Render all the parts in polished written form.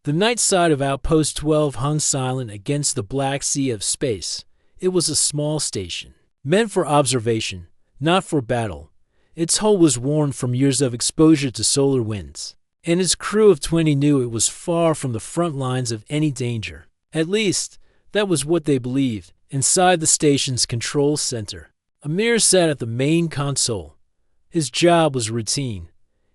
The night side of Outpost 12 hung silent against the black sea of space. It was a small station, meant for observation, not for battle. Its hull was worn from years of exposure to solar winds, and its crew of 20 knew it was far from the front lines of any danger. At least, that was what they believed. Inside the station's control center, Amir sat at the main console. His job was routine.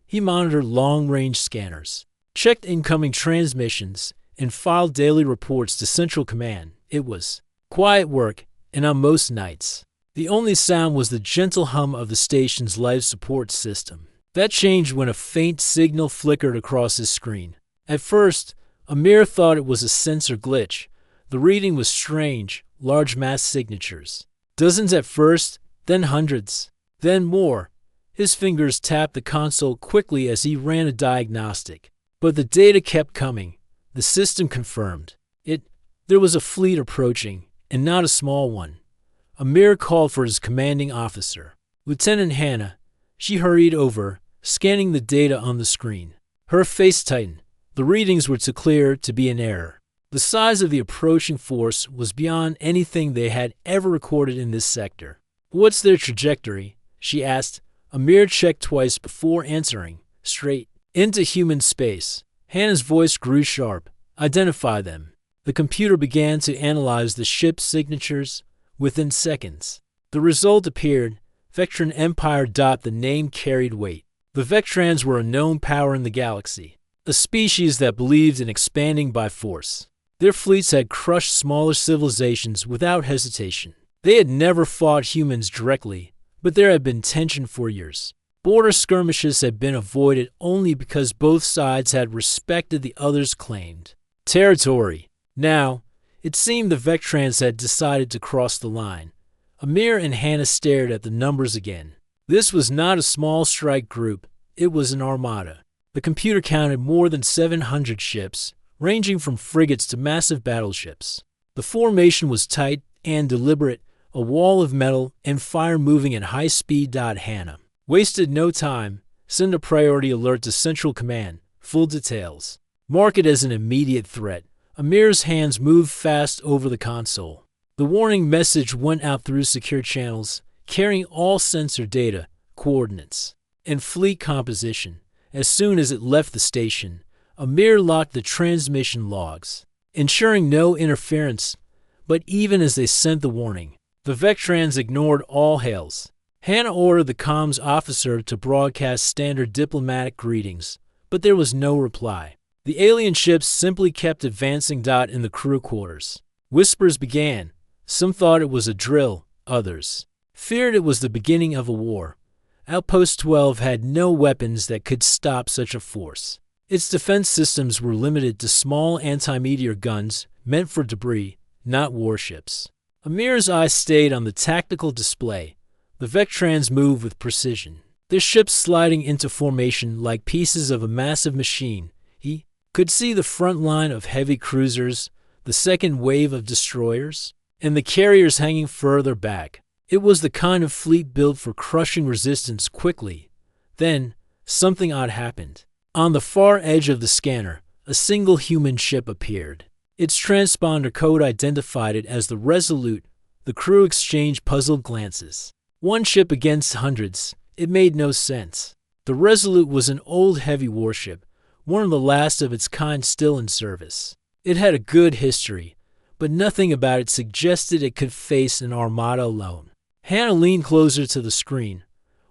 He monitored long-range scanners, checked incoming transmissions, and filed daily reports to Central Command. It was quiet work, and on most nights, the only sound was the gentle hum of the station's life support system. That changed when a faint signal flickered across his screen. At first, Amir thought it was a sensor glitch. The reading was strange, large mass signatures. Dozens at first, then hundreds, then more. His fingers tapped the console quickly as he ran a diagnostic. But the data kept coming. The system confirmed. There was a fleet approaching, and not a small one. Amir called for his commanding officer, Lieutenant Hannah. She hurried over, scanning the data on the screen. Her face tightened. The readings were too clear to be an error. The size of the approaching force was beyond anything they had ever recorded in this sector. What's their trajectory? She asked. Amir checked twice before answering. Straight into human space. Hannah's voice grew sharp. Identify them. The computer began to analyze the ship's signatures. Within seconds, the result appeared. Vectran Empire. The name carried weight. The Vectrans were a known power in the galaxy, a species that believed in expanding by force. Their fleets had crushed smaller civilizations without hesitation. They had never fought humans directly, but there had been tension for years. Border skirmishes had been avoided only because both sides had respected the other's claimed territory. Now, it seemed the Vectrans had decided to cross the line. Amir and Hannah stared at the numbers again. This was not a small strike group, it was an armada. The computer counted more than 700 ships, ranging from frigates to massive battleships. The formation was tight and deliberate, a wall of metal and fire moving at high speed. Hannah wasted no time. Send a priority alert to Central Command. Full details. Mark it as an immediate threat. Amir's hands moved fast over the console. The warning message went out through secure channels, carrying all sensor data, coordinates, and fleet composition. As soon as it left the station, Amir locked the transmission logs, ensuring no interference. But even as they sent the warning, the Vectrans ignored all hails. Hannah ordered the comms officer to broadcast standard diplomatic greetings, but there was no reply. The alien ships simply kept advancing. In the crew quarters, whispers began. Some thought it was a drill, others feared it was the beginning of a war. Outpost 12 had no weapons that could stop such a force. Its defense systems were limited to small anti-meteor guns meant for debris, not warships. Amir's eyes stayed on the tactical display. The Vectrans moved with precision, their ships sliding into formation like pieces of a massive machine. He could see the front line of heavy cruisers, the second wave of destroyers, and the carriers hanging further back. It was the kind of fleet built for crushing resistance quickly. Then, something odd happened. On the far edge of the scanner, a single human ship appeared. Its transponder code identified it as the Resolute. The crew exchanged puzzled glances. One ship against hundreds. It made no sense. The Resolute was an old heavy warship, one of the last of its kind still in service. It had a good history, but nothing about it suggested it could face an armada alone. Hannah leaned closer to the screen.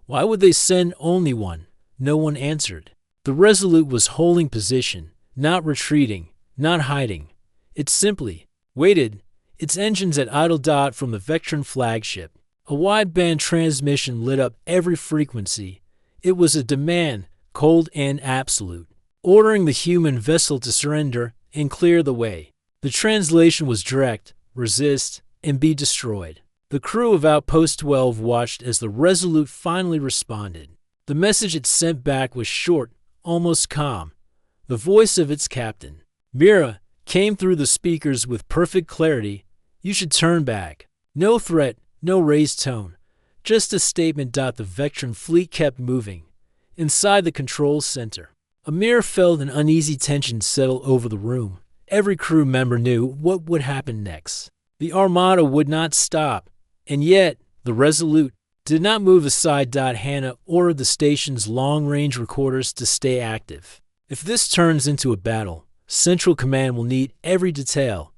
Why would they send only one? No one answered. The Resolute was holding position, not retreating, not hiding. It simply waited, its engines at idle. From the Vectran flagship, a wideband transmission lit up every frequency. It was a demand, cold and absolute, ordering the human vessel to surrender and clear the way. The translation was direct: resist and be destroyed. The crew of Outpost 12 watched as the Resolute finally responded. The message it sent back was short, almost calm. The voice of its captain, Mira, came through the speakers with perfect clarity. You should turn back. No threat, no raised tone, just a statement. The Vectran fleet kept moving. Inside the control center, Amir felt an uneasy tension settle over the room. Every crew member knew what would happen next. The Armada would not stop, and yet the Resolute did not move aside. Hannah ordered the station's long-range recorders to stay active. If this turns into a battle, Central Command will need every detail.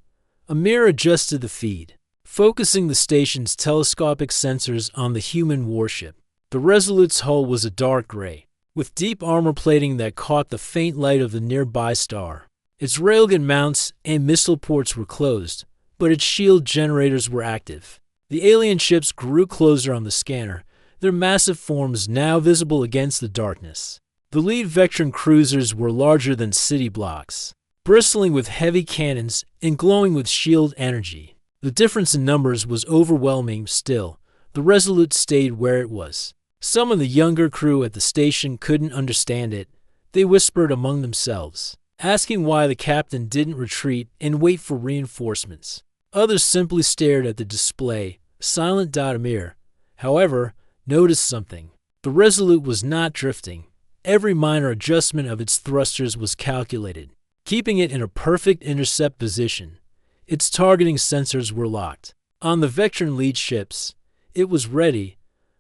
Amir adjusted the feed, focusing the station's telescopic sensors on the human warship. The Resolute's hull was a dark gray, with deep armor plating that caught the faint light of the nearby star. Its railgun mounts and missile ports were closed, but its shield generators were active. The alien ships grew closer on the scanner, their massive forms now visible against the darkness. The lead Vectron cruisers were larger than city blocks, bristling with heavy cannons and glowing with shield energy. The difference in numbers was overwhelming. Still, the Resolute stayed where it was. Some of the younger crew at the station couldn't understand it. They whispered among themselves, asking why the captain didn't retreat and wait for reinforcements. Others simply stared at the display, silent. Amir, however, noticed something. The Resolute was not drifting. Every minor adjustment of its thrusters was calculated, keeping it in a perfect intercept position. Its targeting sensors were locked. On the Vectron lead ships, it was ready.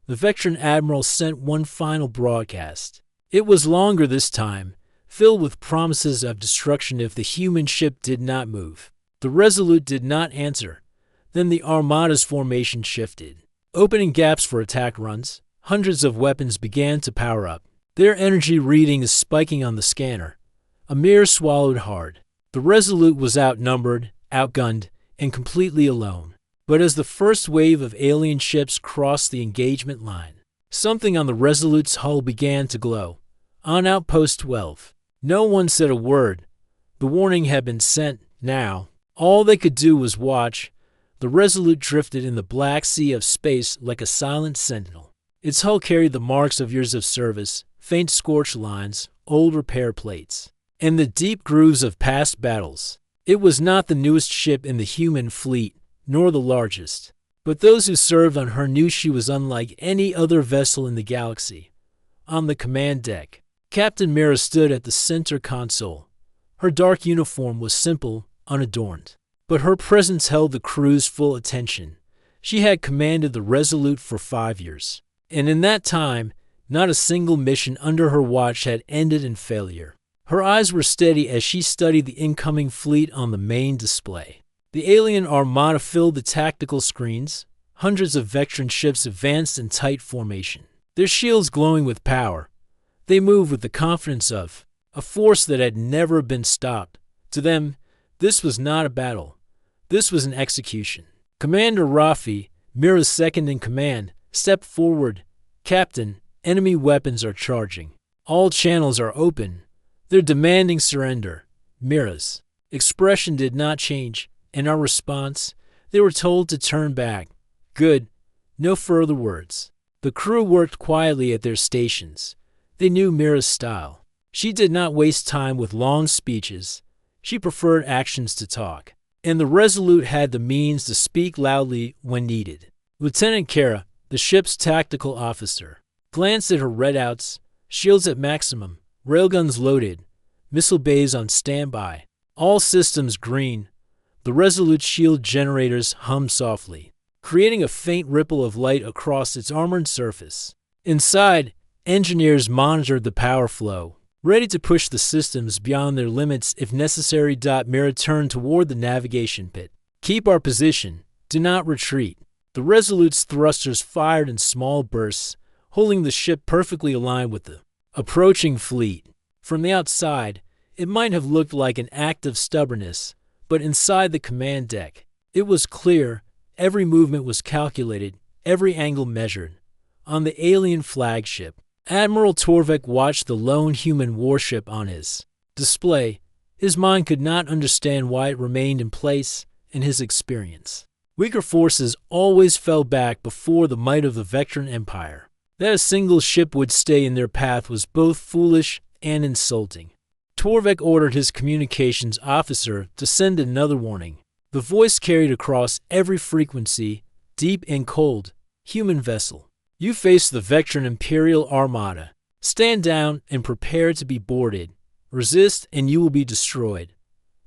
The Vectron Admiral sent one final broadcast. It was longer this time, filled with promises of destruction if the human ship did not move. The Resolute did not answer. Then the Armada's formation shifted, opening gaps for attack runs. Hundreds of weapons began to power up, their energy reading is spiking on the scanner. Amir swallowed hard. The Resolute was outnumbered, outgunned, and completely alone. But as the first wave of alien ships crossed the engagement line, something on the Resolute's hull began to glow. On Outpost 12, no one said a word. The warning had been sent. Now, all they could do was watch. The Resolute drifted in the black sea of space like a silent sentinel. Its hull carried the marks of years of service, faint scorch lines, old repair plates, and the deep grooves of past battles. It was not the newest ship in the human fleet, nor the largest, but those who served on her knew she was unlike any other vessel in the galaxy. On the command deck, Captain Mira stood at the center console. Her dark uniform was simple, unadorned, but her presence held the crew's full attention. She had commanded the Resolute for 5 years, and in that time, not a single mission under her watch had ended in failure. Her eyes were steady as she studied the incoming fleet on the main display. The alien Armada filled the tactical screens. Hundreds of Vectron ships advanced in tight formation, their shields glowing with power. They moved with the confidence of a force that had never been stopped. To them, this was not a battle. This was an execution. Commander Rafi, Mira's second in command, stepped forward. Captain, enemy weapons are charging. All channels are open. They're demanding surrender. Mira's expression did not change. In our response, they were told to turn back. Good. No further words. The crew worked quietly at their stations. They knew Mira's style. She did not waste time with long speeches. She preferred actions to talk. And the Resolute had the means to speak loudly when needed. Lieutenant Kara, the ship's tactical officer, glanced at her readouts, shields at maximum, railguns loaded, missile bays on standby, all systems green. The Resolute's shield generators hummed softly, creating a faint ripple of light across its armored surface. Inside, engineers monitored the power flow, ready to push the systems beyond their limits if necessary. Mira turned toward the navigation pit. Keep our position. Do not retreat. The Resolute's thrusters fired in small bursts, holding the ship perfectly aligned with the approaching fleet. From the outside, it might have looked like an act of stubbornness, but inside the command deck, it was clear. Every movement was calculated, every angle measured. On the alien flagship, Admiral Torvik watched the lone human warship on his display. His mind could not understand why it remained in place in his experience. Weaker forces always fell back before the might of the Vectron Empire. That a single ship would stay in their path was both foolish and insulting. Torvik ordered his communications officer to send another warning. The voice carried across every frequency, deep and cold. Human vessel, you face the Vectron Imperial Armada. Stand down and prepare to be boarded. Resist and you will be destroyed.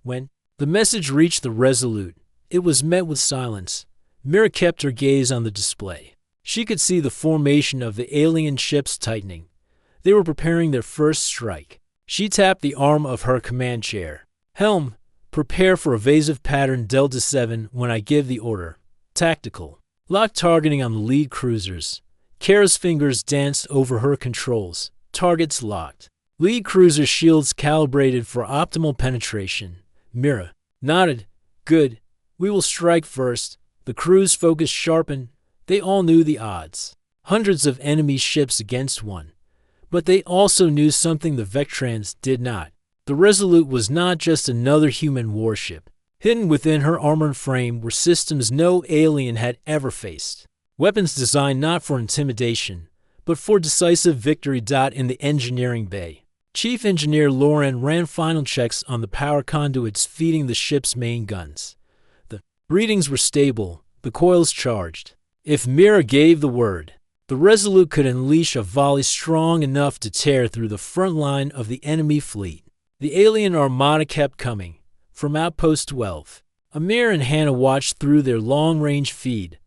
When the message reached the Resolute, it was met with silence. Mira kept her gaze on the display. She could see the formation of the alien ships tightening. They were preparing their first strike. She tapped the arm of her command chair. Helm, prepare for evasive pattern Delta 7 when I give the order. Tactical. Lock targeting on the lead cruisers. Kara's fingers danced over her controls. Targets locked. Lead cruiser shields calibrated for optimal penetration. Mira nodded. Good. We will strike first. The crew's focus sharpened. They all knew the odds. Hundreds of enemy ships against one. But they also knew something the Vectrans did not. The Resolute was not just another human warship. Hidden within her armored frame were systems no alien had ever faced. Weapons designed not for intimidation, but for decisive victory. In the engineering bay, Chief Engineer Lauren ran final checks on the power conduits feeding the ship's main guns. The readings were stable, the coils charged. If Mira gave the word, the Resolute could unleash a volley strong enough to tear through the front line of the enemy fleet. The alien Armada kept coming. From Outpost 12, Amir and Hannah watched through their long-range feed.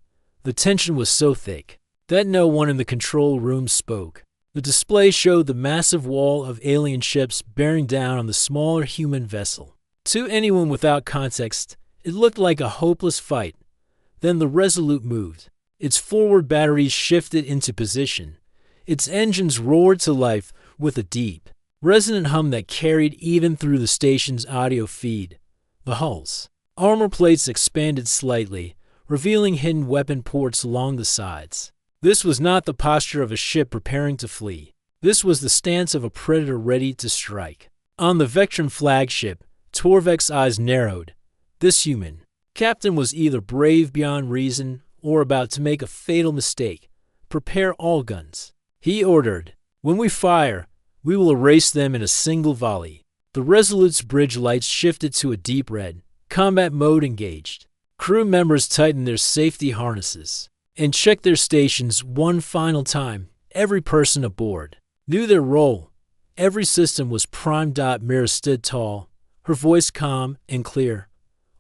The tension was so thick that no one in the control room spoke. The display showed the massive wall of alien ships bearing down on the smaller human vessel. To anyone without context, it looked like a hopeless fight. Then the Resolute moved. Its forward batteries shifted into position. Its engines roared to life with a deep, resonant hum that carried even through the station's audio feed. The hull's armor plates expanded slightly, revealing hidden weapon ports along the sides. This was not the posture of a ship preparing to flee. This was the stance of a predator ready to strike. On the Vectran flagship, Torvek's eyes narrowed. This human captain was either brave beyond reason or about to make a fatal mistake. Prepare all guns, he ordered. When we fire, we will erase them in a single volley. The Resolute's bridge lights shifted to a deep red. Combat mode engaged. Crew members tightened their safety harnesses and checked their stations one final time. Every person aboard knew their role. Every system was primed. Mira stood tall, her voice calm and clear.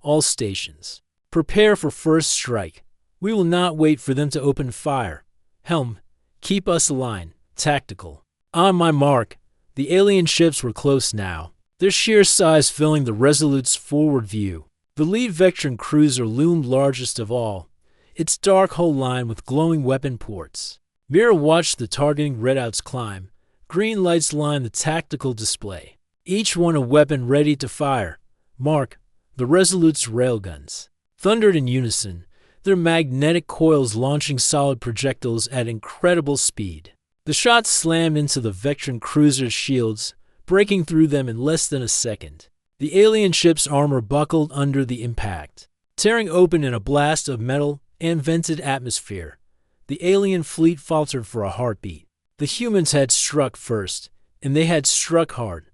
All stations, prepare for first strike. We will not wait for them to open fire. Helm, keep us aligned. Tactical. On my mark. The alien ships were close now, their sheer size filling the Resolute's forward view. The lead Vectran cruiser loomed largest of all, its dark hull lined with glowing weapon ports. Mira watched the targeting readouts climb. Green lights lined the tactical display, each one a weapon ready to fire. Mark, the Resolute's railguns thundered in unison, their magnetic coils launching solid projectiles at incredible speed. The shots slammed into the Vectran cruiser's shields, breaking through them in less than a second. The alien ship's armor buckled under the impact, tearing open in a blast of metal and vented atmosphere. The alien fleet faltered for a heartbeat. The humans had struck first, and they had struck hard.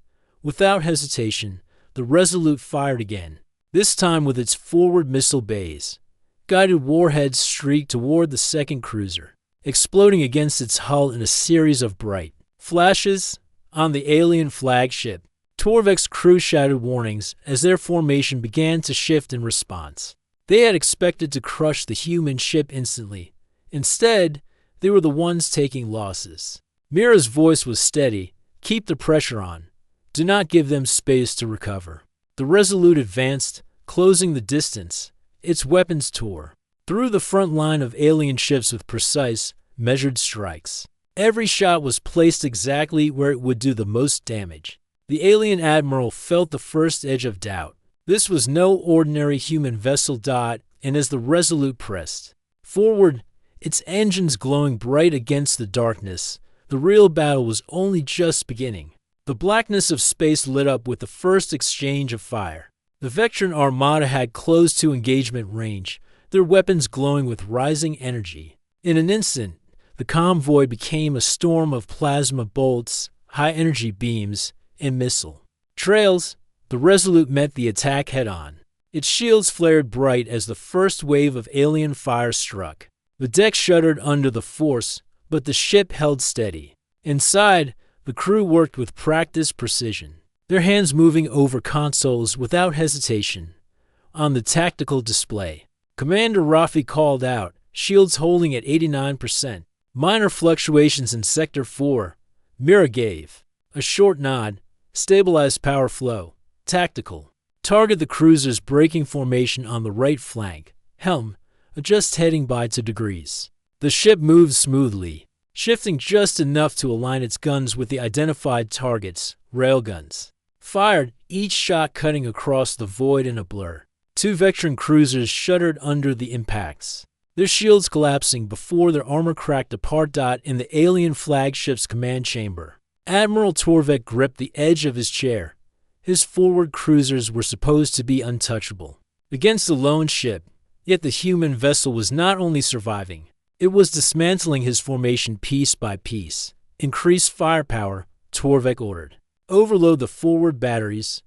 Without hesitation, the Resolute fired again, this time with its forward missile bays. Guided warheads streaked toward the second cruiser, exploding against its hull in a series of bright flashes. On the alien flagship, Torvek's crew shouted warnings as their formation began to shift in response. They had expected to crush the human ship instantly. Instead, they were the ones taking losses. Mira's voice was steady. Keep the pressure on. Do not give them space to recover. The Resolute advanced, closing the distance. Its weapons tore through the front line of alien ships with precise, measured strikes. Every shot was placed exactly where it would do the most damage. The alien admiral felt the first edge of doubt. This was no ordinary human vessel. And as the Resolute pressed forward, its engines glowing bright against the darkness, the real battle was only just beginning. The blackness of space lit up with the first exchange of fire. The Vectran Armada had close to engagement range, their weapons glowing with rising energy. In an instant, the convoy became a storm of plasma bolts, high-energy beams, and missile trails. The Resolute met the attack head-on. Its shields flared bright as the first wave of alien fire struck. The deck shuddered under the force, but the ship held steady. Inside, the crew worked with practiced precision. their hands moving over consoles without hesitation. On the tactical display, Commander Rafi called out, shields holding at 89%. Minor fluctuations in Sector 4. Mira gave a short nod. Stabilized power flow. Tactical. Target the cruiser's braking formation on the right flank. Helm. Adjust heading by 2 degrees. The ship moved smoothly, shifting just enough to align its guns with the identified targets, railguns. Fired, each shot cutting across the void in a blur. 2 veteran cruisers shuddered under the impacts, their shields collapsing before their armor cracked apart. In the alien flagship's command chamber, Admiral Torvik gripped the edge of his chair. His forward cruisers were supposed to be untouchable against the lone ship, yet the human vessel was not only surviving, it was dismantling his formation piece by piece. Increase firepower, Torvik ordered. Overload the forward batteries.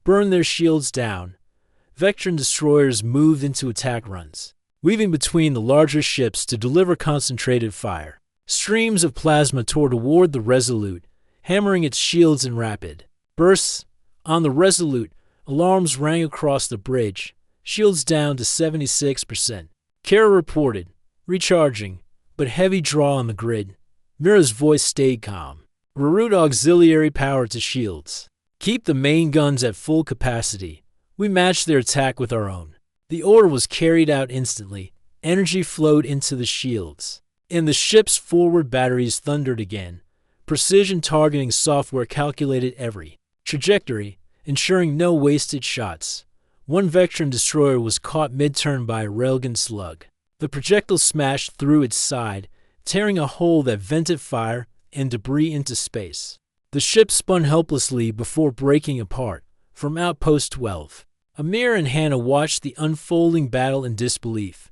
Burn their shields down. Veteran destroyers moved into attack runs, weaving between the larger ships to deliver concentrated fire. Streams of plasma tore toward the Resolute, hammering its shields in rapid bursts. On the Resolute, alarms rang across the bridge, shields down to 76%. Kara reported, recharging, but heavy draw on the grid. Mira's voice stayed calm. Reroute auxiliary power to shields. Keep the main guns at full capacity. We matched their attack with our own. The order was carried out instantly. Energy flowed into the shields, and the ship's forward batteries thundered again. Precision targeting software calculated every trajectory, ensuring no wasted shots. One veteran destroyer was caught mid-turn by a railgun slug. The projectile smashed through its side, tearing a hole that vented fire and debris into space. The ship spun helplessly before breaking apart. From Outpost 12, Amir and Hannah watched the unfolding battle in disbelief.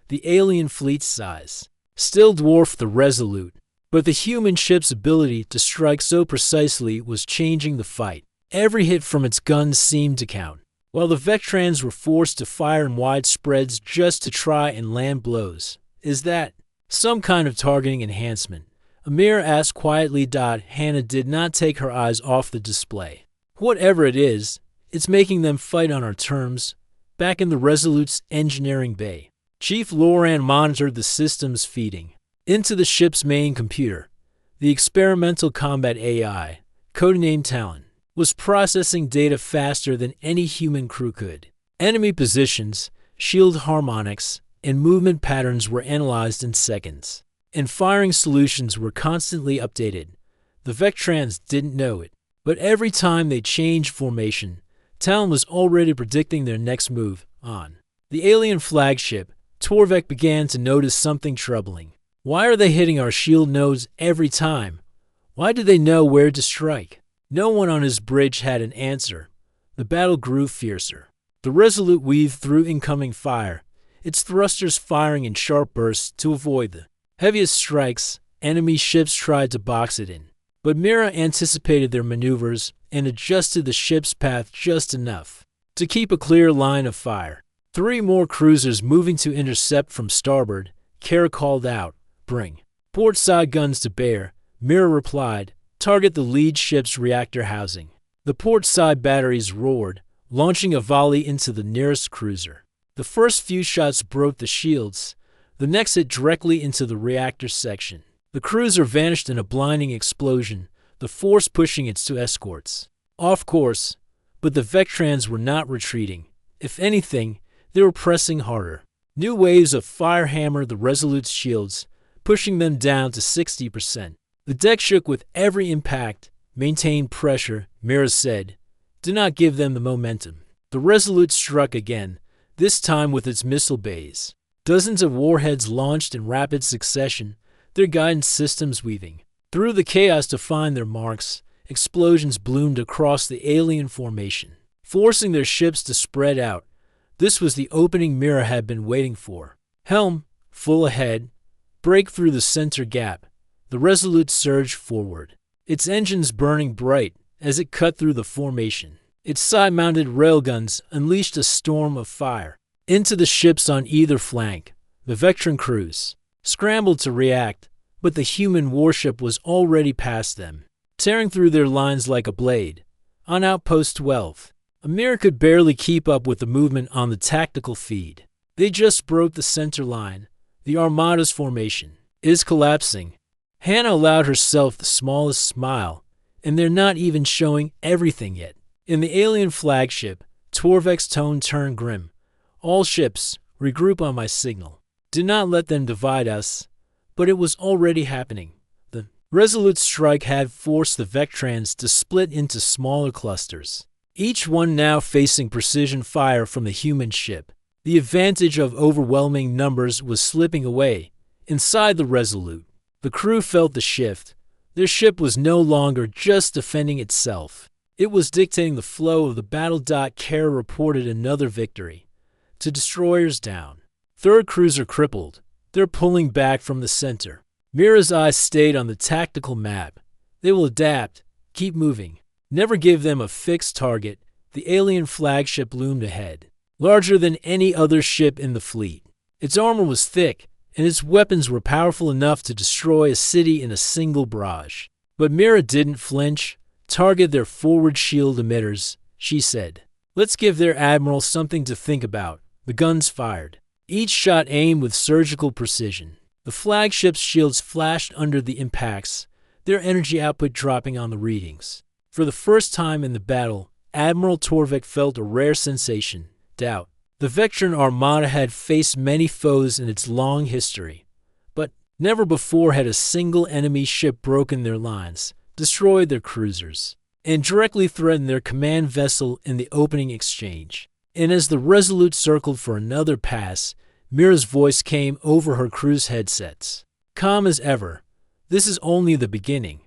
The alien fleet's size still dwarfed the Resolute, but the human ship's ability to strike so precisely was changing the fight. Every hit from its guns seemed to count, while the Vectrans were forced to fire in wide spreads just to try and land blows. Is that some kind of targeting enhancement? Amir asked quietly. Hannah did not take her eyes off the display. Whatever it is, it's making them fight on our terms. Back in the Resolute's engineering bay, Chief Loran monitored the system's feeding into the ship's main computer. The experimental combat AI, codenamed Talon, was processing data faster than any human crew could. Enemy positions, shield harmonics, and movement patterns were analyzed in seconds, and firing solutions were constantly updated. The Vectrans didn't know it, but every time they changed formation, Talon was already predicting their next move. On the alien flagship, Torvik began to notice something troubling. Why are they hitting our shield nodes every time? Why do they know where to strike? No one on his bridge had an answer. The battle grew fiercer. The Resolute weaved through incoming fire, its thrusters firing in sharp bursts to avoid the heaviest strikes. Enemy ships tried to box it in, but Mira anticipated their maneuvers and adjusted the ship's path just enough to keep a clear line of fire. 3 more cruisers moving to intercept from starboard. Kara called out, "Bring port side guns to bear." Mira replied, "Target the lead ship's reactor housing." The port side batteries roared, launching a volley into the nearest cruiser. The first few shots broke the shields. The next hit directly into the reactor section. The cruiser vanished in a blinding explosion, the force pushing its 2 escorts off course. But the Vectrans were not retreating. If anything, they were pressing harder. New waves of fire hammered the Resolute's shields, pushing them down to 60%. The deck shook with every impact. "Maintain pressure," Mira said. "Do not give them the momentum." The Resolute struck again, this time with its missile bays. Dozens of warheads launched in rapid succession, their guidance systems weaving through the chaos to find their marks. Explosions bloomed across the alien formation, forcing their ships to spread out. This was the opening Mira had been waiting for. Helm, full ahead, break through the center gap. The Resolute surged forward, its engines burning bright as it cut through the formation. Its side-mounted railguns unleashed a storm of fire into the ships on either flank. The Vectran crews scrambled to react, but the human warship was already past them, tearing through their lines like a blade. On Outpost 12, Amir could barely keep up with the movement on the tactical feed. They just broke the center line. The Armada's formation is collapsing. Hannah allowed herself the smallest smile, and they're not even showing everything yet. In the alien flagship, Torvek's tone turned grim. All ships, regroup on my signal. Do not let them divide us. But it was already happening. The resolute strike had forced the Vectrans to split into smaller clusters, each one now facing precision fire from the human ship. The advantage of overwhelming numbers was slipping away. Inside the Resolute, the crew felt the shift. Their ship was no longer just defending itself. It was dictating the flow of the battle. Kara reported another victory. To destroyers down. Third cruiser crippled. They're pulling back from the center. Mira's eyes stayed on the tactical map. They will adapt. Keep moving. Never give them a fixed target. The alien flagship loomed ahead, larger than any other ship in the fleet. Its armor was thick, and its weapons were powerful enough to destroy a city in a single barrage. But Mira didn't flinch. Target their forward shield emitters, she said. Let's give their admiral something to think about. The guns fired. Each shot aimed with surgical precision. The flagship's shields flashed under the impacts, their energy output dropping on the readings. For the first time in the battle, Admiral Torvik felt a rare sensation, doubt. The Vectran Armada had faced many foes in its long history, but never before had a single enemy ship broken their lines, destroyed their cruisers, and directly threatened their command vessel in the opening exchange. And as the Resolute circled for another pass, Mira's voice came over her crew's headsets. Calm as ever. This is only the beginning.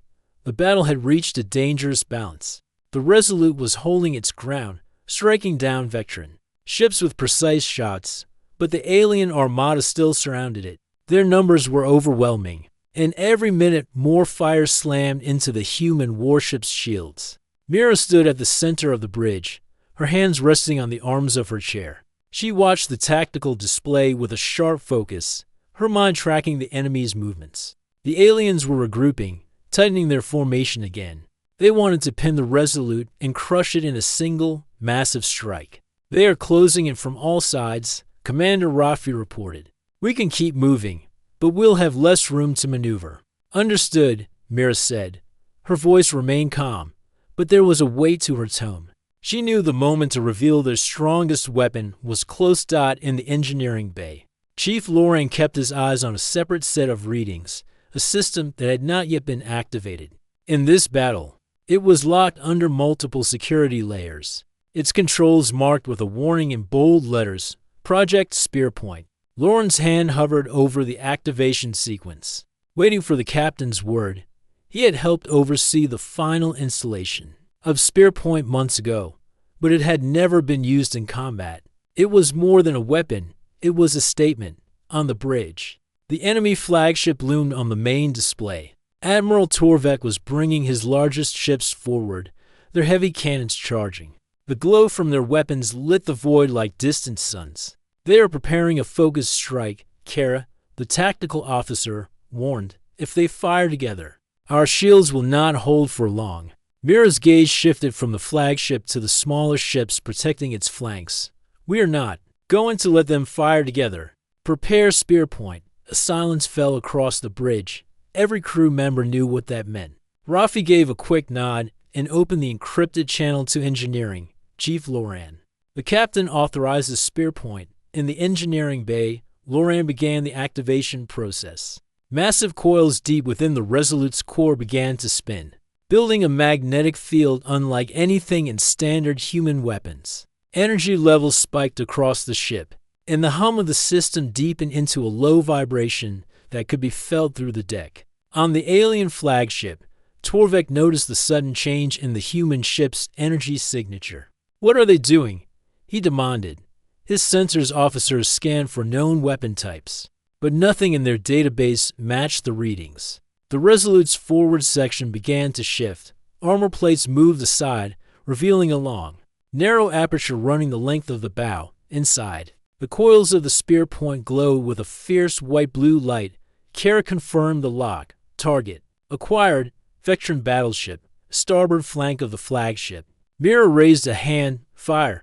The battle had reached a dangerous balance. The Resolute was holding its ground, striking down Vectran ships with precise shots, but the alien Armada still surrounded it. Their numbers were overwhelming, and every minute more fire slammed into the human warship's shields. Mira stood at the center of the bridge, her hands resting on the arms of her chair. She watched the tactical display with a sharp focus, her mind tracking the enemy's movements. The aliens were regrouping, tightening their formation again. They wanted to pin the Resolute and crush it in a single, massive strike. They are closing in from all sides, Commander Rafi reported. We can keep moving, but we'll have less room to maneuver. Understood, Mira said. Her voice remained calm, but there was a weight to her tone. She knew the moment to reveal their strongest weapon was close. In the engineering bay. Chief Loran kept his eyes on a separate set of readings, a system that had not yet been activated. In this battle, it was locked under multiple security layers, its controls marked with a warning in bold letters, Project Spearpoint. Loran's hand hovered over the activation sequence, waiting for the captain's word. He had helped oversee the final installation of Spearpoint months ago, but it had never been used in combat. It was more than a weapon, it was a statement. On the bridge, the enemy flagship loomed on the main display. Admiral Torvek was bringing his largest ships forward, their heavy cannons charging. The glow from their weapons lit the void like distant suns. They are preparing a focused strike, Kara, the tactical officer, warned. If they fire together, our shields will not hold for long. Mira's gaze shifted from the flagship to the smaller ships protecting its flanks. We are not going to let them fire together. Prepare Spearpoint. A silence fell across the bridge. Every crew member knew what that meant. Rafi gave a quick nod and opened the encrypted channel to engineering. Chief Loran. The captain authorized the Spearpoint. In the engineering bay, Loran began the activation process. Massive coils deep within the Resolute's core began to spin, building a magnetic field unlike anything in standard human weapons. Energy levels spiked across the ship, and the hum of the system deepened into a low vibration that could be felt through the deck. On the alien flagship, Torvek noticed the sudden change in the human ship's energy signature. What are they doing? He demanded. His sensors officers scanned for known weapon types, but nothing in their database matched the readings. The Resolute's forward section began to shift. Armor plates moved aside, revealing a long, narrow aperture running the length of the bow. Inside, the coils of the Spearpoint glowed with a fierce white-blue light. Kara confirmed the lock. Target. Acquired. Vectran battleship. Starboard flank of the flagship. Mira raised a hand. Fire.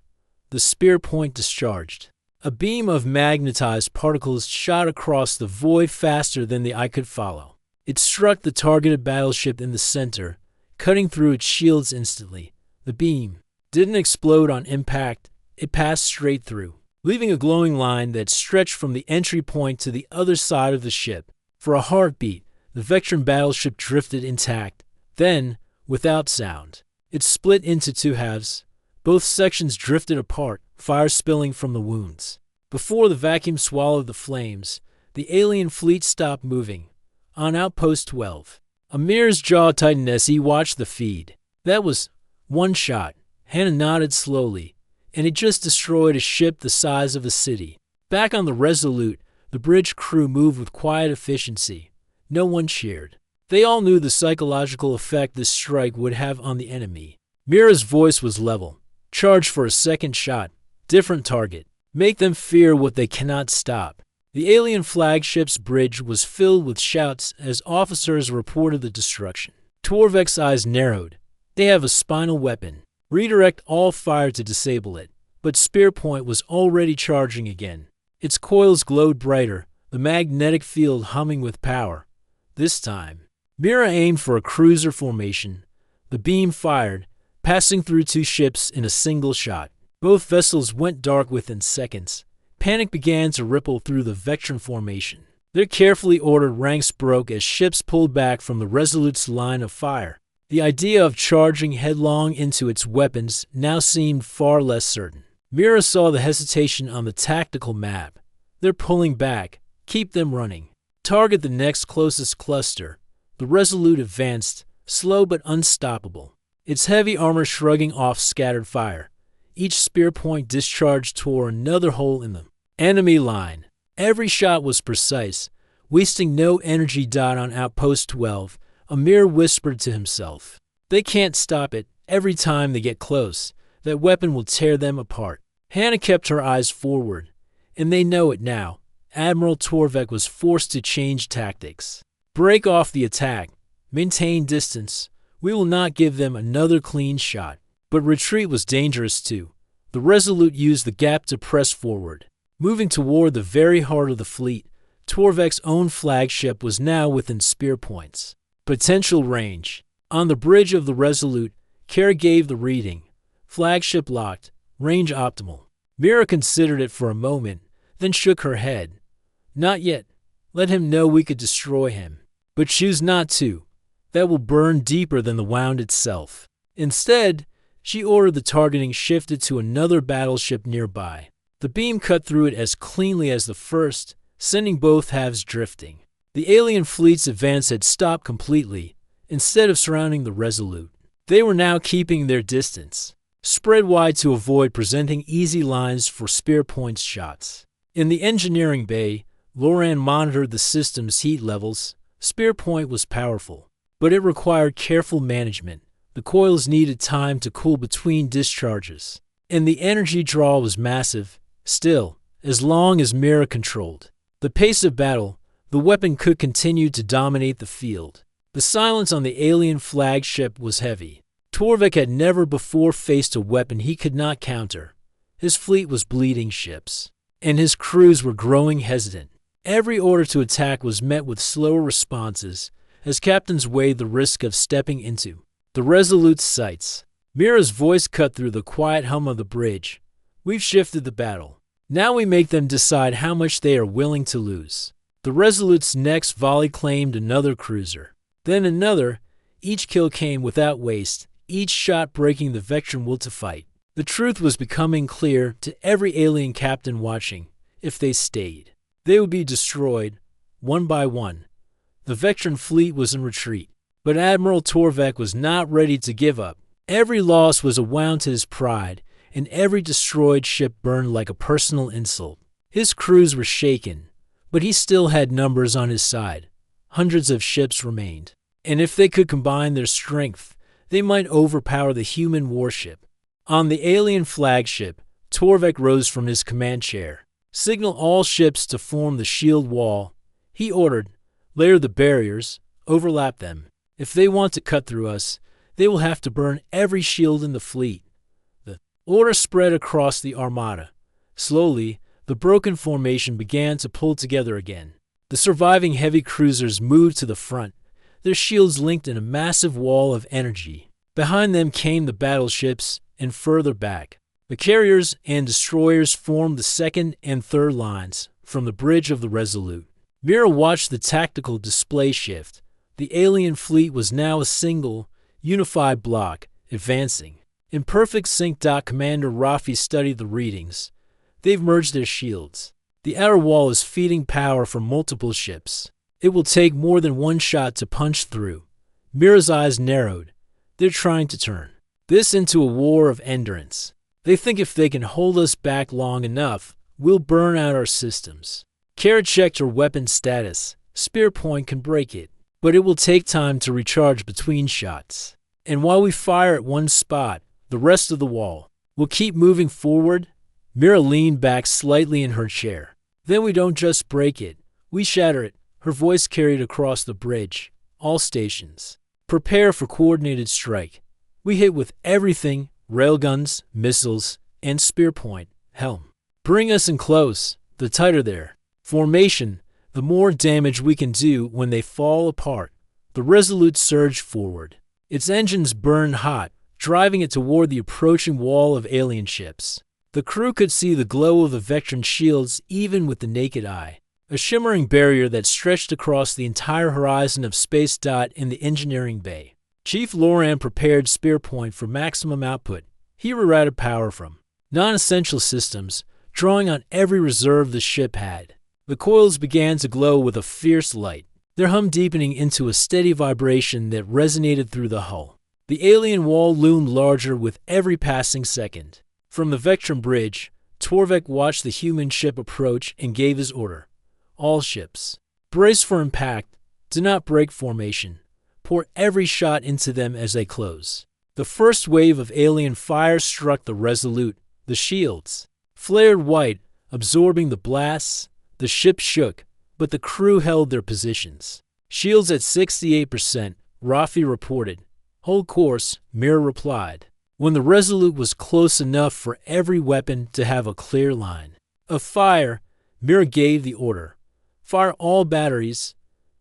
The spear point discharged. A beam of magnetized particles shot across the void faster than the eye could follow. It struck the targeted battleship in the center, cutting through its shields instantly. The beam didn't explode on impact. It passed straight through, leaving a glowing line that stretched from the entry point to the other side of the ship. For a heartbeat, the Vectran battleship drifted intact. Then, without sound, it split into two halves. Both sections drifted apart, fire spilling from the wounds. Before the vacuum swallowed the flames, the alien fleet stopped moving. On Outpost 12, Amir's jaw tightened as he watched the feed. That was one shot. Hannah nodded slowly, and it just destroyed a ship the size of a city. Back on the Resolute, the bridge crew moved with quiet efficiency. No one cheered. They all knew the psychological effect this strike would have on the enemy. Mira's voice was level. Charge for a second shot. Different target. Make them fear what they cannot stop. The alien flagship's bridge was filled with shouts as officers reported the destruction. Torvek's eyes narrowed. They have a spinal weapon. Redirect all fire to disable it. But Spearpoint was already charging again. Its coils glowed brighter, the magnetic field humming with power. This time, Mira aimed for a cruiser formation. The beam fired, passing through two ships in a single shot. Both vessels went dark within seconds. Panic began to ripple through the Vectran formation. Their carefully ordered ranks broke as ships pulled back from the Resolute's line of fire. The idea of charging headlong into its weapons now seemed far less certain. Mira saw the hesitation on the tactical map. They're pulling back. Keep them running. Target the next closest cluster. The Resolute advanced, slow but unstoppable. Its heavy armor shrugging off scattered fire. Each spear point discharged tore another hole in the enemy line. Every shot was precise, wasting no energy dot on Outpost 12. Amir whispered to himself. They can't stop it. Every time they get close, that weapon will tear them apart. Hannah kept her eyes forward, and they know it now. Admiral Torvek was forced to change tactics. Break off the attack. Maintain distance. We will not give them another clean shot. But retreat was dangerous too. The Resolute used the gap to press forward. Moving toward the very heart of the fleet, Torvek's own flagship was now within spear points. Potential range. On the bridge of the Resolute, Kerr gave the reading. Flagship locked. Range optimal. Mira considered it for a moment, then shook her head. Not yet. Let him know we could destroy him. But choose not to. That will burn deeper than the wound itself. Instead, she ordered the targeting shifted to another battleship nearby. The beam cut through it as cleanly as the first, sending both halves drifting. The alien fleet's advance had stopped completely. Instead of surrounding the Resolute, they were now keeping their distance, spread wide to avoid presenting easy lines for spear points shots. In the engineering bay, Loran monitored the system's heat levels. Spear point was powerful, but it required careful management. The coils needed time to cool between discharges, and the energy draw was massive. Still, as long as Mira controlled the pace of battle, the weapon could continue to dominate the field. The silence on the alien flagship was heavy. Torvek had never before faced a weapon he could not counter. His fleet was bleeding ships, and his crews were growing hesitant. Every order to attack was met with slower responses as captains weighed the risk of stepping into the Resolute's sights. Mira's voice cut through the quiet hum of the bridge. We've shifted the battle. Now we make them decide how much they are willing to lose. The Resolute's next volley claimed another cruiser. Then another. Each kill came without waste, each shot breaking the Vectran will to fight. The truth was becoming clear to every alien captain watching. If they stayed, they would be destroyed, one by one. The Vectran fleet was in retreat, but Admiral Torvek was not ready to give up. Every loss was a wound to his pride, and every destroyed ship burned like a personal insult. His crews were shaken, but he still had numbers on his side. Hundreds of ships remained, and if they could combine their strength, they might overpower the human warship. On the alien flagship, Torvek rose from his command chair. Signal all ships to form the shield wall. He ordered, layer the barriers, overlap them. If they want to cut through us, they will have to burn every shield in the fleet. Order spread across the Armada. Slowly, the broken formation began to pull together again. The surviving heavy cruisers moved to the front, their shields linked in a massive wall of energy. Behind them came the battleships, and further back, the carriers and destroyers formed the second and third lines from the bridge of the Resolute. Mira watched the tactical display shift. The alien fleet was now a single, unified block, advancing. In perfect sync. Commander Rafi studied the readings. They've merged their shields. The outer wall is feeding power from multiple ships. It will take more than one shot to punch through. Mira's eyes narrowed. They're trying to turn this into a war of endurance. They think if they can hold us back long enough, we'll burn out our systems. Kara checked her weapon status. Spear point can break it, but it will take time to recharge between shots. And while we fire at one spot, the rest of the wall will keep moving forward. Mira leaned back slightly in her chair. Then we don't just break it, we shatter it. Her voice carried across the bridge. All stations, prepare for coordinated strike. We hit with everything, railguns, missiles, and spear point, helm. Bring us in close, the tighter their formation, the more damage we can do when they fall apart. The Resolute surged forward. Its engines burned hot, driving it toward the approaching wall of alien ships. The crew could see the glow of the Vectran shields even with the naked eye, a shimmering barrier that stretched across the entire horizon of space. In the engineering bay, Chief Loran prepared Spear Point for maximum output. He rerouted power from non-essential systems, drawing on every reserve the ship had. The coils began to glow with a fierce light, their hum deepening into a steady vibration that resonated through the hull. The alien wall loomed larger with every passing second. From the Vectran bridge, Torvek watched the human ship approach and gave his order. All ships, brace for impact. Do not break formation. Pour every shot into them as they close. The first wave of alien fire struck the Resolute. The shields flared white, absorbing the blasts. The ship shook, but the crew held their positions. Shields at 68%, Rafi reported. Hold course, Mira replied. When the Resolute was close enough for every weapon to have a clear line of fire, Mira gave the order. Fire all batteries.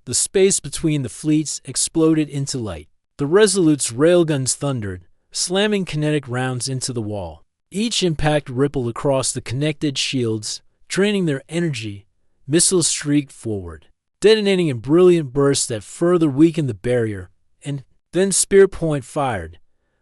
The space between the fleets exploded into light. The Resolute's railguns thundered, slamming kinetic rounds into the wall. Each impact rippled across the connected shields, draining their energy. Missiles streaked forward, detonating in brilliant bursts that further weakened the barrier, and then Spear Point fired.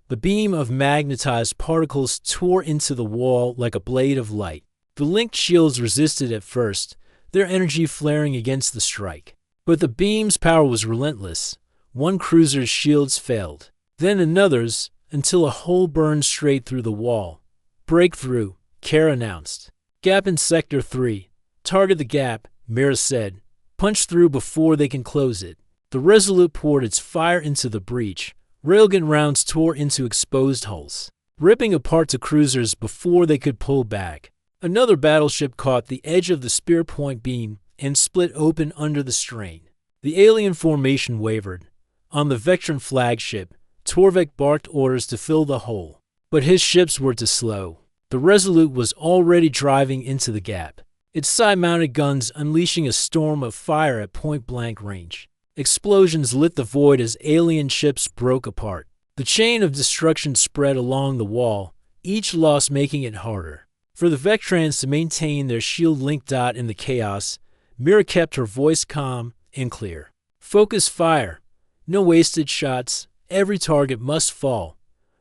The beam of magnetized particles tore into the wall like a blade of light. The linked shields resisted at first, their energy flaring against the strike. But the beam's power was relentless. One cruiser's shields failed, then another's, until a hole burned straight through the wall. Breakthrough, Kara announced. Gap in Sector 3. Target the gap, Mira said. Punch through before they can close it. The Resolute poured its fire into the breach. Railgun rounds tore into exposed hulls, ripping apart the cruisers before they could pull back. Another battleship caught the edge of the Spear Point beam and split open under the strain. The alien formation wavered. On the Vectran flagship, Torvek barked orders to fill the hole, but his ships were too slow. The Resolute was already driving into the gap, its side-mounted guns unleashing a storm of fire at point-blank range. Explosions lit the void as alien ships broke apart. The chain of destruction spread along the wall, each loss making it harder for the Vectrans to maintain their shield-linked. In the chaos, Mira kept her voice calm and clear. Focus fire. No wasted shots. Every target must fall.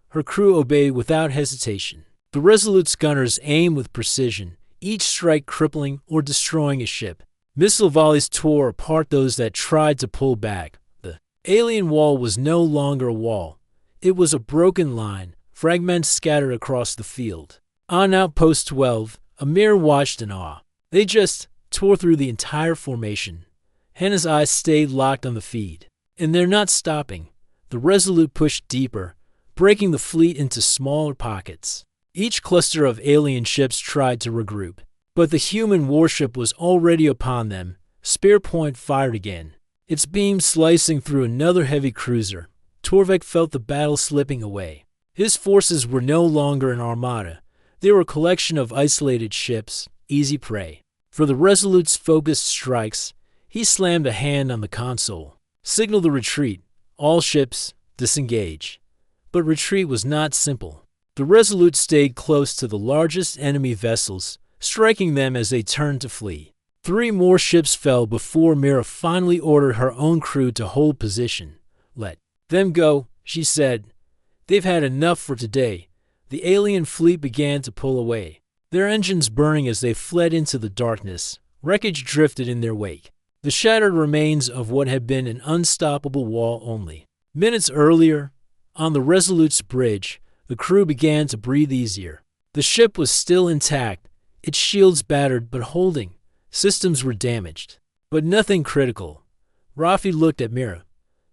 Her crew obeyed without hesitation. The Resolute's gunners aimed with precision, each strike crippling or destroying a ship. Missile volleys tore apart those that tried to pull back. The alien wall was no longer a wall. It was a broken line, fragments scattered across the field. On Outpost 12, Amir watched in awe. They just tore through the entire formation. Hannah's eyes stayed locked on the feed. And they're not stopping. The Resolute pushed deeper, breaking the fleet into smaller pockets. Each cluster of alien ships tried to regroup, but the human warship was already upon them. Spear Point fired again, its beam slicing through another heavy cruiser. Torvek felt the battle slipping away. His forces were no longer an armada. They were a collection of isolated ships, easy prey. For the Resolute's focused strikes, he slammed a hand on the console. Signal the retreat. All ships, disengage. But retreat was not simple. The Resolute stayed close to the largest enemy vessels, striking them as they turned to flee. 3 more ships fell before Mira finally ordered her own crew to hold position. "Let them go," she said. "They've had enough for today." The alien fleet began to pull away, their engines burning as they fled into the darkness. Wreckage drifted in their wake, the shattered remains of what had been an unstoppable wall only. Minutes earlier, on the Resolute's bridge, the crew began to breathe easier. The ship was still intact, its shields battered but holding. Systems were damaged, but nothing critical. Rafi looked at Mira.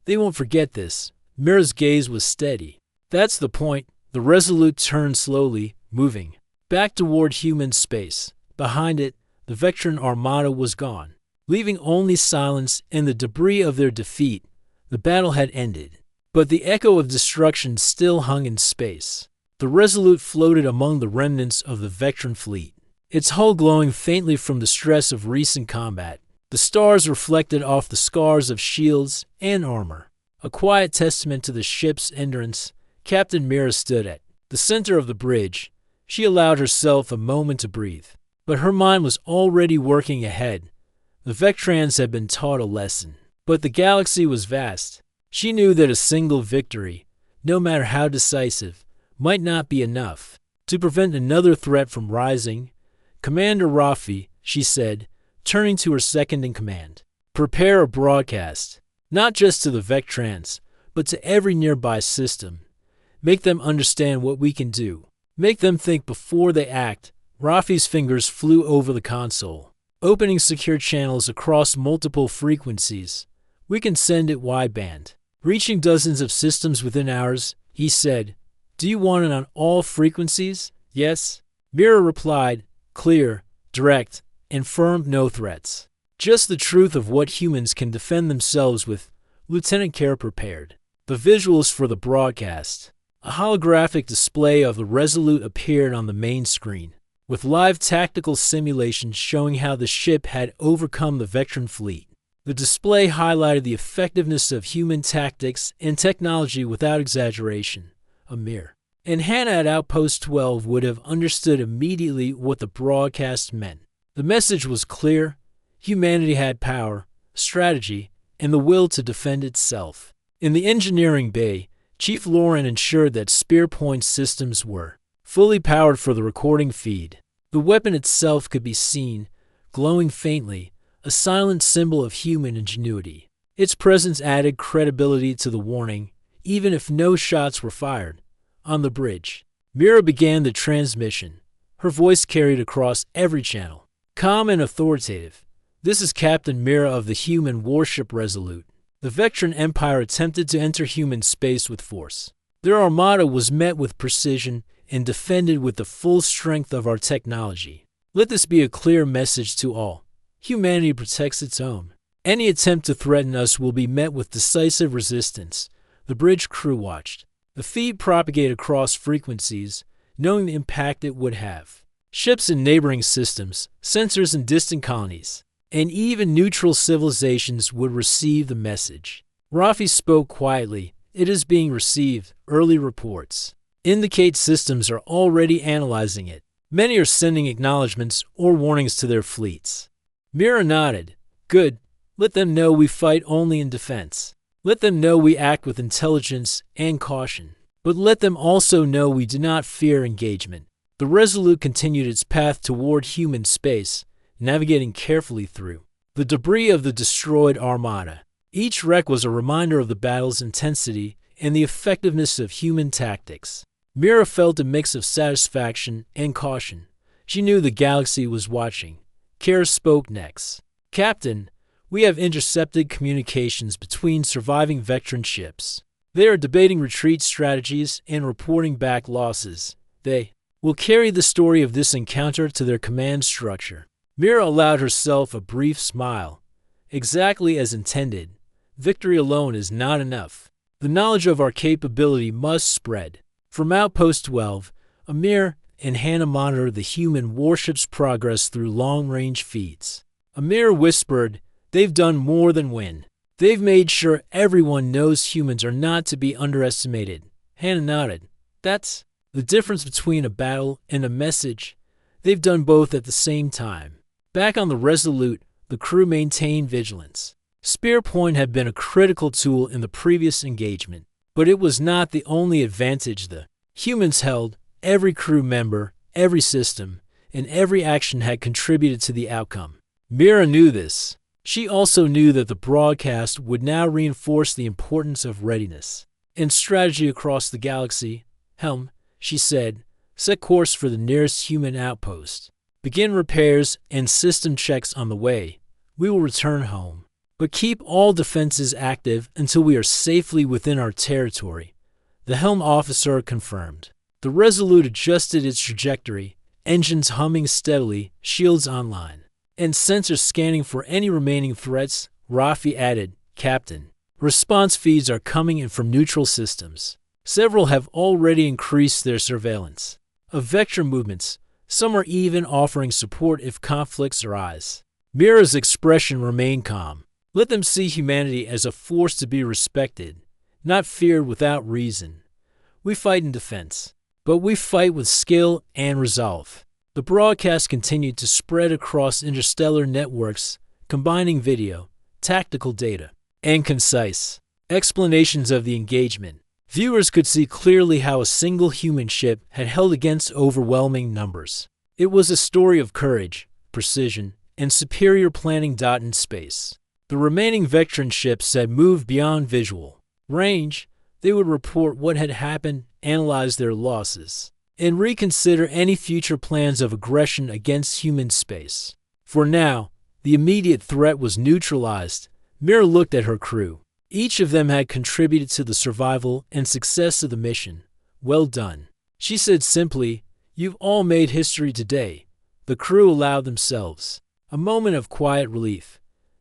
"They won't forget this." Mira's gaze was steady. "That's the point." The Resolute turned slowly, moving back toward human space. Behind it, the Vectran Armada was gone, leaving only silence and the debris of their defeat. The battle had ended, but the echo of destruction still hung in space. The Resolute floated among the remnants of the Vectran fleet, its hull glowing faintly from the stress of recent combat. The stars reflected off the scars of shields and armor. A quiet testament to the ship's endurance, Captain Mira stood at the center of the bridge. She allowed herself a moment to breathe, but her mind was already working ahead. The Vectrans had been taught a lesson, but the galaxy was vast. She knew that a single victory, no matter how decisive, might not be enough to prevent another threat from rising. "Commander Rafi," she said, turning to her second-in-command, "prepare a broadcast, not just to the Vectrans, but to every nearby system. Make them understand what we can do. Make them think before they act." Rafi's fingers flew over the console, opening secure channels across multiple frequencies. "We can send it wideband, reaching dozens of systems within hours," he said. "Do you want it on all frequencies?" "Yes." Mira replied, clear, direct, and firm, no threats. Just the truth of what humans can defend themselves with. Lieutenant Care prepared the visuals for the broadcast. A holographic display of the Resolute appeared on the main screen, with live tactical simulations showing how the ship had overcome the Vectran fleet. The display highlighted the effectiveness of human tactics and technology without exaggeration. Amir and Hannah at Outpost 12 would have understood immediately what the broadcast meant. The message was clear. Humanity had power, strategy, and the will to defend itself. In the engineering bay, Chief Lauren ensured that Spearpoint systems were fully powered for the recording feed. The weapon itself could be seen, glowing faintly, a silent symbol of human ingenuity. Its presence added credibility to the warning, even if no shots were fired. On the bridge, Mira began the transmission. Her voice carried across every channel, calm and authoritative. "This is Captain Mira of the human warship Resolute. The Vectran Empire attempted to enter human space with force. Their armada was met with precision and defended with the full strength of our technology. Let this be a clear message to all. Humanity protects its own. Any attempt to threaten us will be met with decisive resistance." The bridge crew watched. The feed propagated across frequencies, knowing the impact it would have. Ships in neighboring systems, sensors in distant colonies, and even neutral civilizations would receive the message. Rafi spoke quietly. "It is being received. Early reports indicate systems are already analyzing it. Many are sending acknowledgments or warnings to their fleets." Mira nodded. "Good. Let them know we fight only in defense. Let them know we act with intelligence and caution. But let them also know we do not fear engagement." The Resolute continued its path toward human space, navigating carefully through the debris of the destroyed Armada. Each wreck was a reminder of the battle's intensity and the effectiveness of human tactics. Mira felt a mix of satisfaction and caution. She knew the galaxy was watching. Kara spoke next. "Captain, we have intercepted communications between surviving Vectran ships. They are debating retreat strategies and reporting back losses. They will carry the story of this encounter to their command structure." Mira allowed herself a brief smile. Exactly as intended. Victory alone is not enough. The knowledge of our capability must spread. From Outpost 12, Amir and Hannah monitor the human warship's progress through long-range feeds. Amir whispered, "They've done more than win. They've made sure everyone knows humans are not to be underestimated." Hannah nodded. "That's the difference between a battle and a message. They've done both at the same time." Back on the Resolute, the crew maintained vigilance. Spear Point had been a critical tool in the previous engagement, but it was not the only advantage the humans held. Every crew member, every system, and every action had contributed to the outcome. Mira knew this. She also knew that the broadcast would now reinforce the importance of readiness and strategy across the galaxy. "Helm," she said, "set course for the nearest human outpost. Begin repairs and system checks on the way. We will return home. But keep all defenses active until we are safely within our territory." The helm officer confirmed. The Resolute adjusted its trajectory, engines humming steadily, shields online, and sensors scanning for any remaining threats. Rafi added, "Captain, response feeds are coming in from neutral systems. Several have already increased their surveillance of vector movements. Some are even offering support if conflicts arise." Mira's expression remained calm. "Let them see humanity as a force to be respected, not feared without reason. We fight in defense, but we fight with skill and resolve." The broadcast continued to spread across interstellar networks, combining video, tactical data, and concise explanations of the engagement. Viewers could see clearly how a single human ship had held against overwhelming numbers. It was a story of courage, precision, and superior planning. In space, the remaining veteran ships had moved beyond visual range. They would report what had happened, analyze their losses, and reconsider any future plans of aggression against human space. For now, the immediate threat was neutralized. Mira looked at her crew. Each of them had contributed to the survival and success of the mission. "Well done," she said simply. "You've all made history today." The crew allowed themselves a moment of quiet relief.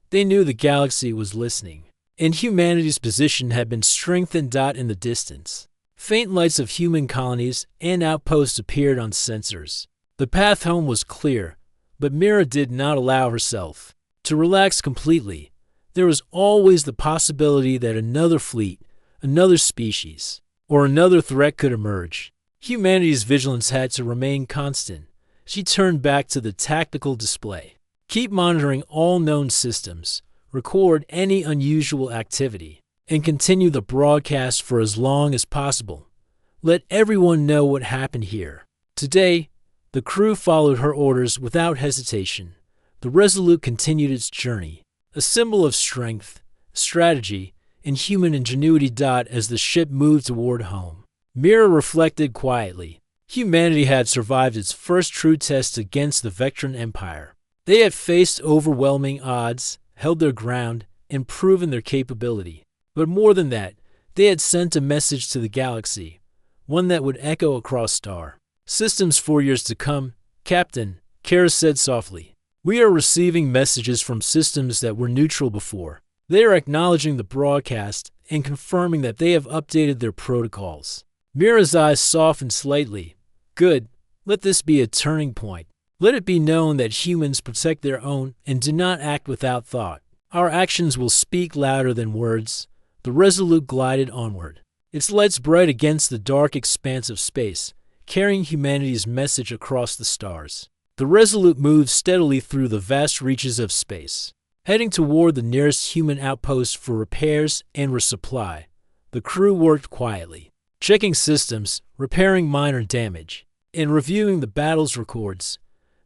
They knew the galaxy was listening, and humanity's position had been strengthened. In the distance, faint lights of human colonies and outposts appeared on sensors. The path home was clear, but Mira did not allow herself to relax completely. There was always the possibility that another fleet, another species, or another threat could emerge. Humanity's vigilance had to remain constant. She turned back to the tactical display. "Keep monitoring all known systems, record any unusual activity, and continue the broadcast for as long as possible. Let everyone know what happened here." Today, the crew followed her orders without hesitation. The Resolute continued its journey, a symbol of strength, strategy, and human ingenuity. As the ship moved toward home, Mira reflected quietly. Humanity had survived its first true test against the Vectran Empire. They had faced overwhelming odds, held their ground, and proven their capability. But more than that, they had sent a message to the galaxy, one that would echo across star systems for years to come. "Captain," Kara said softly, "we are receiving messages from systems that were neutral before. They are acknowledging the broadcast and confirming that they have updated their protocols." Mira's eyes softened slightly. "Good. Let this be a turning point. Let it be known that humans protect their own and do not act without thought. Our actions will speak louder than words." The Resolute glided onward, its lights bright against the dark expanse of space, carrying humanity's message across the stars. The Resolute moved steadily through the vast reaches of space, heading toward the nearest human outpost for repairs and resupply. The crew worked quietly, checking systems, repairing minor damage, and reviewing the battle's records.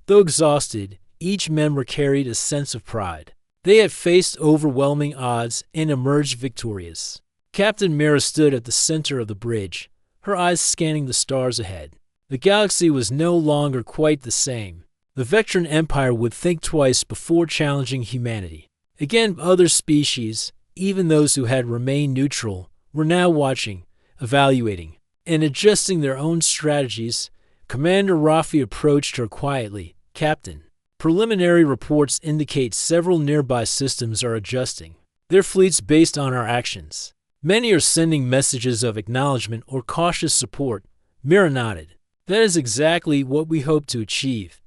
Though exhausted, each member carried a sense of pride. They had faced overwhelming odds and emerged victorious. Captain Mira stood at the center of the bridge, her eyes scanning the stars ahead. The galaxy was no longer quite the same. The Vectran Empire would think twice before challenging humanity. Again, other species, even those who had remained neutral, were now watching, evaluating, and adjusting their own strategies. Commander Rafi approached her quietly. "Captain, preliminary reports indicate several nearby systems are adjusting their fleets based on our actions. Many are sending messages of acknowledgement or cautious support. Mira nodded. That is exactly what we hope to achieve.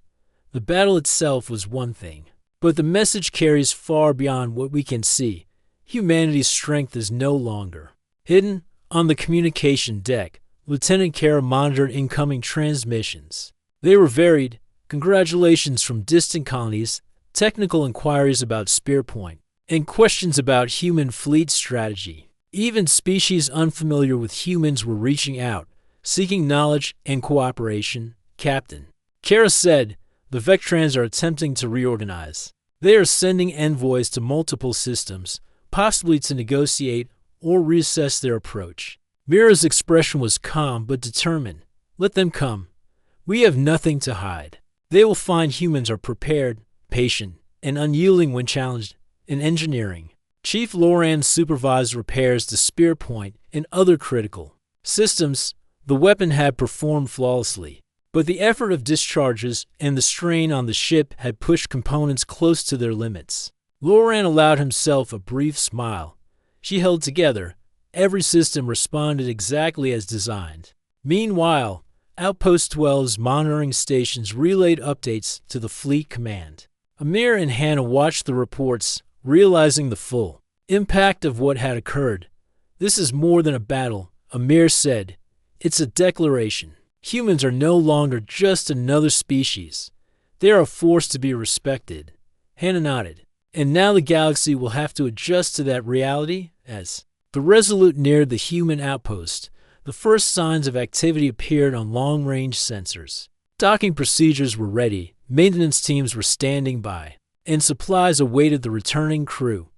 The battle itself was one thing, but the message carries far beyond what we can see. Humanity's strength is no longer hidden. On the communication deck, Lieutenant Kara monitored incoming transmissions. They were varied: congratulations from distant colonies, technical inquiries about Spear Point, and questions about human fleet strategy. Even species unfamiliar with humans were reaching out, seeking knowledge and cooperation. Captain, Kara said, the Vectrans are attempting to reorganize. They are sending envoys to multiple systems, possibly to negotiate or reassess their approach. Mira's expression was calm but determined. Let them come. We have nothing to hide. They will find humans are prepared, patient, and unyielding when challenged. In engineering, Chief Loran supervised repairs to Spear Point and other critical systems. The weapon had performed flawlessly, but the effort of discharges and the strain on the ship had pushed components close to their limits. Loran allowed himself a brief smile. She held together. Every system responded exactly as designed. Meanwhile, Outpost 12's monitoring stations relayed updates to the fleet command. Amir and Hannah watched the reports, realizing the full impact of what had occurred. This is more than a battle, Amir said. It's a declaration. Humans are no longer just another species. They are a force to be respected. Hannah nodded. And now the galaxy will have to adjust to that reality. As the Resolute neared the human outpost, the first signs of activity appeared on long-range sensors. Docking procedures were ready, maintenance teams were standing by, and supplies awaited the returning crew.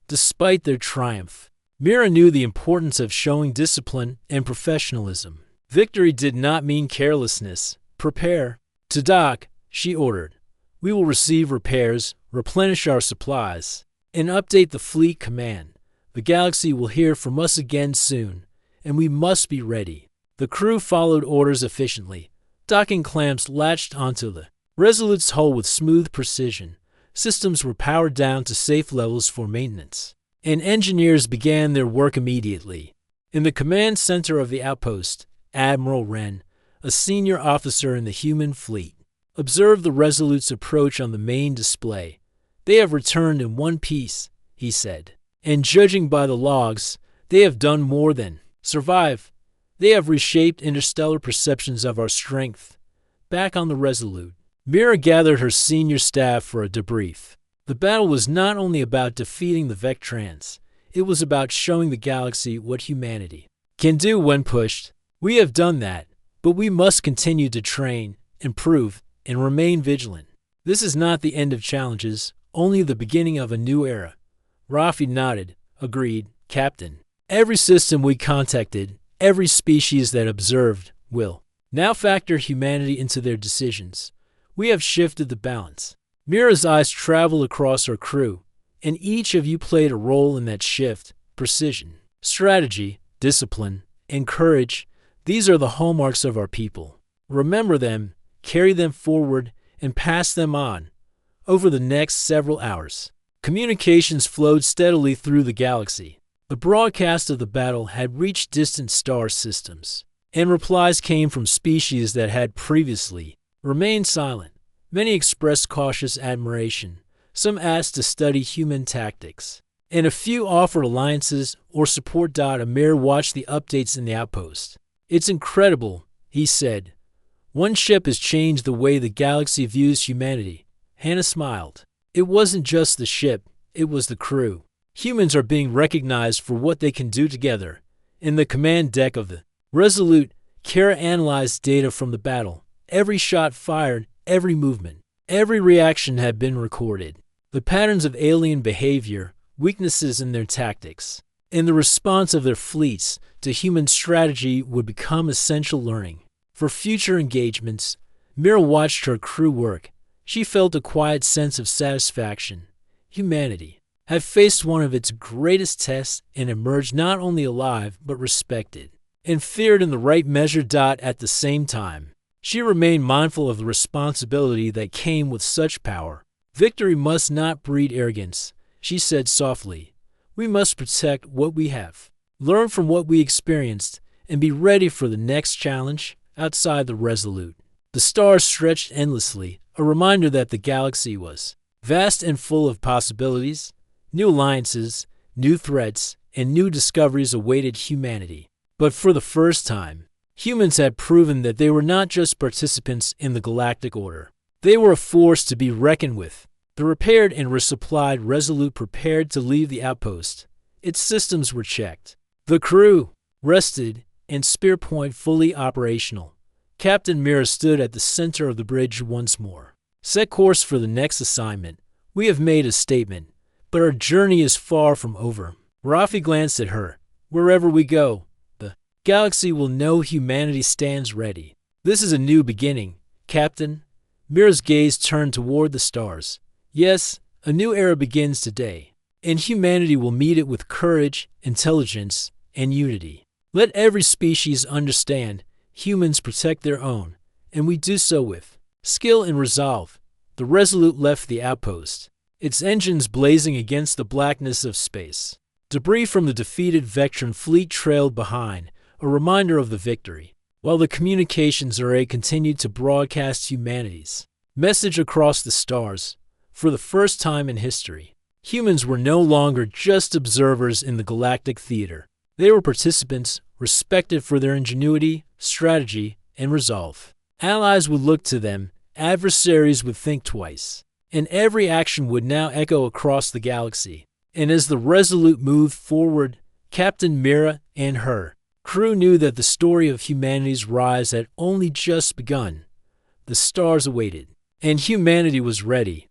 Despite their triumph, Mira knew the importance of showing discipline and professionalism. Victory did not mean carelessness. Prepare to dock, she ordered. We will receive repairs, replenish our supplies, and update the fleet command. The galaxy will hear from us again soon, and we must be ready. The crew followed orders efficiently. Docking clamps latched onto the Resolute's hull with smooth precision. Systems were powered down to safe levels for maintenance, and engineers began their work immediately. In the command center of the outpost, Admiral Wren, a senior officer in the human fleet, observed the Resolute's approach on the main display. They have returned in one piece, he said, and judging by the logs, they have done more than survive. They have reshaped interstellar perceptions of our strength. Back on the Resolute, Mira gathered her senior staff for a debrief. The battle was not only about defeating the Vectrans, it was about showing the galaxy what humanity can do when pushed. We have done that, but we must continue to train, improve, and remain vigilant. This is not the end of challenges, only the beginning of a new era. Rafi nodded. Agreed, Captain. Every system we contacted, every species that observed, will now factor humanity into their decisions. We have shifted the balance. Mira's eyes traveled across her crew, and each of you played a role in that shift. Precision, strategy, discipline, and courage. These are the hallmarks of our people. Remember them, carry them forward, and pass them on. Over the next several hours, communications flowed steadily through the galaxy. The broadcast of the battle had reached distant star systems, and replies came from species that had previously remained silent. Many expressed cautious admiration. Some asked to study human tactics, and a few offered alliances or support. Amir watched the updates in the outpost. It's incredible, he said. One ship has changed the way the galaxy views humanity. Hannah smiled. It wasn't just the ship, it was the crew. Humans are being recognized for what they can do together. In the command deck of the Resolute, Kara analyzed data from the battle. Every shot fired, every movement, every reaction had been recorded. The patterns of alien behavior, weaknesses in their tactics, and the response of their fleets to human strategy would become essential learning. For future engagements, Mira watched her crew work. She felt a quiet sense of satisfaction. Humanity had faced one of its greatest tests and emerged not only alive but respected, and feared in the right measure. At the same time, she remained mindful of the responsibility that came with such power. Victory must not breed arrogance, she said softly. We must protect what we have, learn from what we experienced, and be ready for the next challenge. outside the Resolute. The stars stretched endlessly, a reminder that the galaxy was vast and full of possibilities. New alliances, new threats, and new discoveries awaited humanity. But for the first time, humans had proven that they were not just participants in the galactic order. They were a force to be reckoned with. The repaired and resupplied Resolute prepared to leave the outpost. Its systems were checked. The crew rested, and Spear Point fully operational. Captain Mira stood at the center of the bridge once more. Set course for the next assignment. We have made a statement, but our journey is far from over. Rafi glanced at her. Wherever we go, the galaxy will know humanity stands ready. This is a new beginning, Captain. Mira's gaze turned toward the stars. Yes, a new era begins today, and humanity will meet it with courage, intelligence, and unity. Let every species understand humans protect their own, and we do so with skill and resolve. The Resolute left the outpost, its engines blazing against the blackness of space. Debris from the defeated Vectron fleet trailed behind, a reminder of the victory, while the communications array continued to broadcast humanity's message across the stars. For the first time in history, humans were no longer just observers in the galactic theater. They were participants, respected for their ingenuity, strategy, and resolve. Allies would look to them, adversaries would think twice, and every action would now echo across the galaxy. And as the Resolute moved forward, Captain Mira and her crew knew that the story of humanity's rise had only just begun. The stars awaited, and humanity was ready.